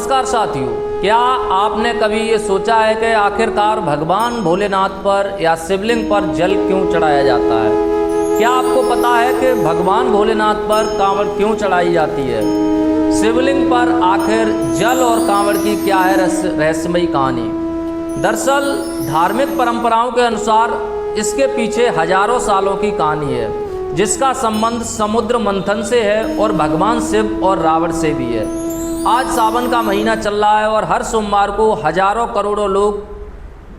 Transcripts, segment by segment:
नमस्कार साथियों, क्या आपने कभी ये सोचा है कि आखिरकार भगवान भोलेनाथ पर या शिवलिंग पर जल क्यों चढ़ाया जाता है? क्या आपको पता है कि भगवान भोलेनाथ पर कांवड़ क्यों चढ़ाई जाती है? शिवलिंग पर आखिर जल और कांवड़ की क्या है रहस्यमयी कहानी? दरअसल धार्मिक परंपराओं के अनुसार इसके पीछे हजारों सालों की कहानी है, जिसका संबंध समुद्र मंथन से है और भगवान शिव और रावण से भी है। आज सावन का महीना चल रहा है और हर सोमवार को हजारों करोड़ों लोग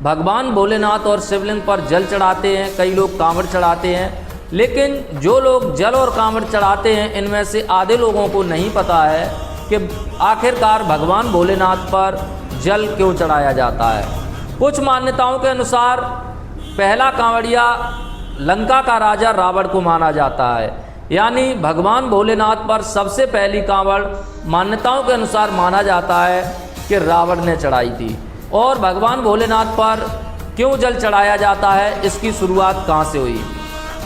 भगवान भोलेनाथ और शिवलिंग पर जल चढ़ाते हैं। कई लोग कांवड़ चढ़ाते हैं, लेकिन जो लोग जल और कांवड़ चढ़ाते हैं, इनमें से आधे लोगों को नहीं पता है कि आखिरकार भगवान भोलेनाथ पर जल क्यों चढ़ाया जाता है। कुछ मान्यताओं के अनुसार पहला कांवड़िया लंका का राजा रावण को माना जाता है, यानी भगवान भोलेनाथ पर सबसे पहली कांवड़ मान्यताओं के अनुसार माना जाता है कि रावण ने चढ़ाई थी। और भगवान भोलेनाथ पर क्यों जल चढ़ाया जाता है, इसकी शुरुआत कहाँ से हुई?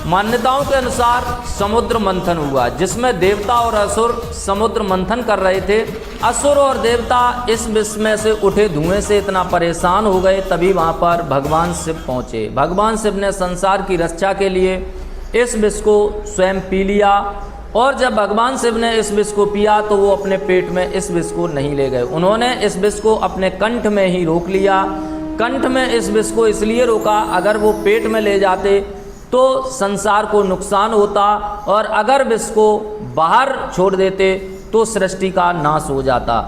मान्यताओं के अनुसार समुद्र मंथन हुआ, जिसमें देवता और असुर समुद्र मंथन कर रहे थे। असुर और देवता इस विष में से उठे धुएं से इतना परेशान हो गए, तभी वहाँ पर भगवान शिव पहुँचे। भगवान शिव ने संसार की रक्षा के लिए इस विष को स्वयं पी लिया, और जब भगवान शिव ने इस विष को पिया तो वो अपने पेट में इस विष को नहीं ले गए। उन्होंने इस विष को अपने कंठ में ही रोक लिया। कंठ में इस विष को इसलिए रोका, अगर वो पेट में ले जाते तो संसार को नुकसान होता, और अगर विष को बाहर छोड़ देते तो सृष्टि का नाश हो जाता।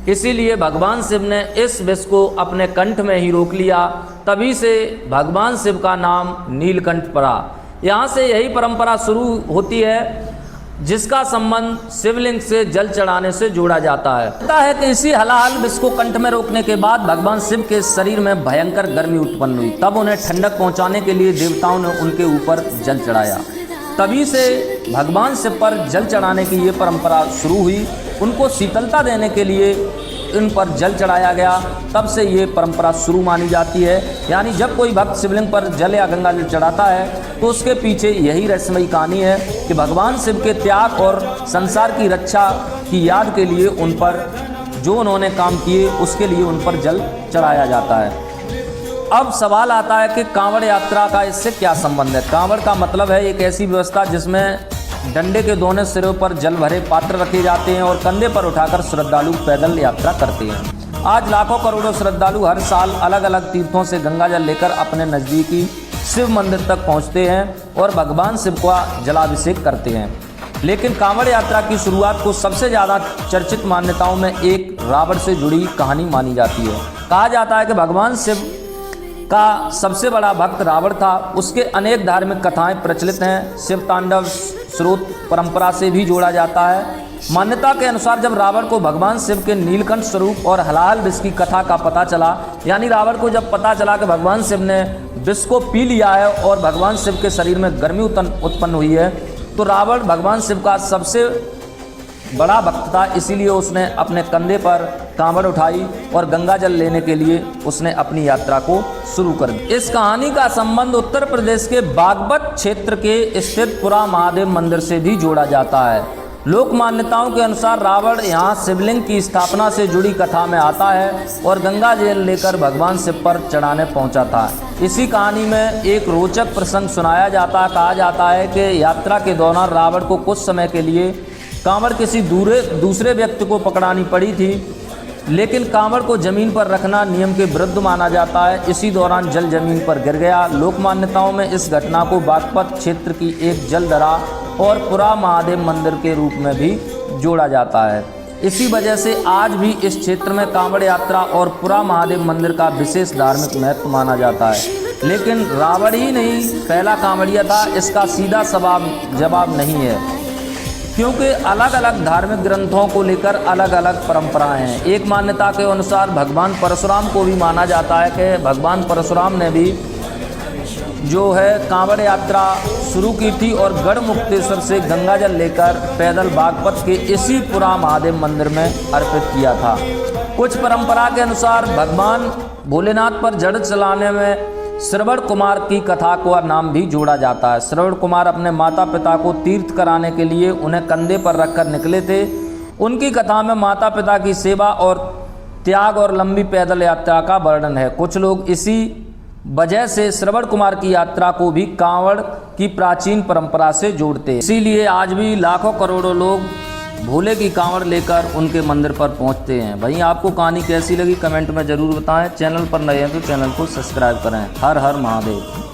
इसीलिए भगवान शिव ने इस विष को अपने कंठ में ही रोक लिया। तभी से भगवान शिव का नाम नीलकंठ पड़ा। यहाँ से यही परंपरा शुरू होती है, जिसका संबंध शिवलिंग से जल चढ़ाने से जोड़ा जाता है। पता है कि इसी हलाहल विष को कंठ में रोकने के बाद भगवान शिव के शरीर में भयंकर गर्मी उत्पन्न हुई। तब उन्हें ठंडक पहुंचाने के लिए देवताओं ने उनके ऊपर जल चढ़ाया। तभी से भगवान शिव पर जल चढ़ाने की ये परंपरा शुरू हुई। उनको शीतलता देने के लिए इन पर जल चढ़ाया गया। तब से ये परंपरा शुरू मानी जाती है। यानी जब कोई भक्त शिवलिंग पर जल या गंगा जल चढ़ाता है तो उसके पीछे यही रहस्यमयी कहानी है कि भगवान शिव के त्याग और संसार की रक्षा की याद के लिए उन पर जो उन्होंने काम किए उसके लिए उन पर जल चढ़ाया जाता है। अब सवाल आता है कि कांवड़ यात्रा का इससे क्या संबंध है? कांवड़ का मतलब है एक ऐसी व्यवस्था जिसमें डंडे के दोनों सिरों पर जल भरे पात्र रखे जाते हैं और कंधे पर उठाकर श्रद्धालु पैदल यात्रा करते हैं। आज लाखों करोड़ों श्रद्धालु हर साल अलग अलग तीर्थों से गंगा जल लेकर अपने नज़दीकी शिव मंदिर तक पहुंचते हैं और भगवान शिव का जलाभिषेक करते हैं। लेकिन कांवड़ यात्रा की शुरुआत को सबसे ज़्यादा चर्चित मान्यताओं में एक रावण से जुड़ी कहानी मानी जाती है। कहा जाता है कि भगवान शिव का सबसे बड़ा भक्त रावण था। उसके अनेक धार्मिक कथाएं प्रचलित हैं। शिव तांडव स्रोत परंपरा से भी जोड़ा जाता है। मान्यता के अनुसार जब रावण को भगवान शिव के नीलकंठ स्वरूप और हलाहल विष की कथा का पता चला, यानी रावण को जब पता चला कि भगवान शिव ने विष को पी लिया है और भगवान शिव के शरीर में गर्मी उत्पन्न हुई है, तो रावण भगवान शिव का सबसे बड़ा भक्त था। इसीलिए उसने अपने कंधे पर कांवड़ उठाई और गंगा जल लेने के लिए उसने अपनी यात्रा को शुरू कर दी। इस कहानी का संबंध उत्तर प्रदेश के बागपत क्षेत्र के स्थित पुरा महादेव मंदिर से भी जोड़ा जाता है। लोक मान्यताओं के अनुसार रावण यहाँ शिवलिंग की स्थापना से जुड़ी कथा में आता है और गंगा जल लेकर भगवान शिव पर चढ़ाने पहुँचा था। इसी कहानी में एक रोचक प्रसंग सुनाया जाता है। कहा जाता है कि यात्रा के दौरान रावण को कुछ समय के लिए कांवड़ किसी दूसरे व्यक्ति को पकड़ानी पड़ी थी, लेकिन कांवड़ को जमीन पर रखना नियम के विरुद्ध माना जाता है। इसी दौरान जल जमीन पर गिर गया। लोक मान्यताओं में इस घटना को बागपत क्षेत्र की एक जलधरा और पुरा महादेव मंदिर के रूप में भी जोड़ा जाता है। इसी वजह से आज भी इस क्षेत्र में कांवड़ यात्रा और पुरा महादेव मंदिर का विशेष धार्मिक महत्व माना जाता है। लेकिन रावण ही नहीं पहला कांवड़िया था, इसका सीधा जवाब नहीं है, क्योंकि अलग अलग धार्मिक ग्रंथों को लेकर अलग अलग परंपराएं हैं। एक मान्यता के अनुसार भगवान परशुराम को भी माना जाता है कि भगवान परशुराम ने भी जो है कांवड़ यात्रा शुरू की थी और गढ़मुक्तेश्वर से गंगा जल लेकर पैदल बागपत के इसी पुरा महादेव मंदिर में अर्पित किया था। कुछ परंपरा के अनुसार भगवान भोलेनाथ पर जल चलाने में श्रवण कुमार की कथा का नाम भी जोड़ा जाता है। श्रवण कुमार अपने माता पिता को तीर्थ कराने के लिए उन्हें कंधे पर रखकर निकले थे। उनकी कथा में माता पिता की सेवा और त्याग और लंबी पैदल यात्रा का वर्णन है। कुछ लोग इसी वजह से श्रवण कुमार की यात्रा को भी कांवड़ की प्राचीन परंपरा से जोड़ते हैं। इसीलिए आज भी लाखों करोड़ों लोग भोले की कांवड़ लेकर उनके मंदिर पर पहुंचते हैं। वहीं आपको कहानी कैसी लगी कमेंट में ज़रूर बताएं। चैनल पर नए हैं तो चैनल को सब्सक्राइब करें। हर हर महादेव।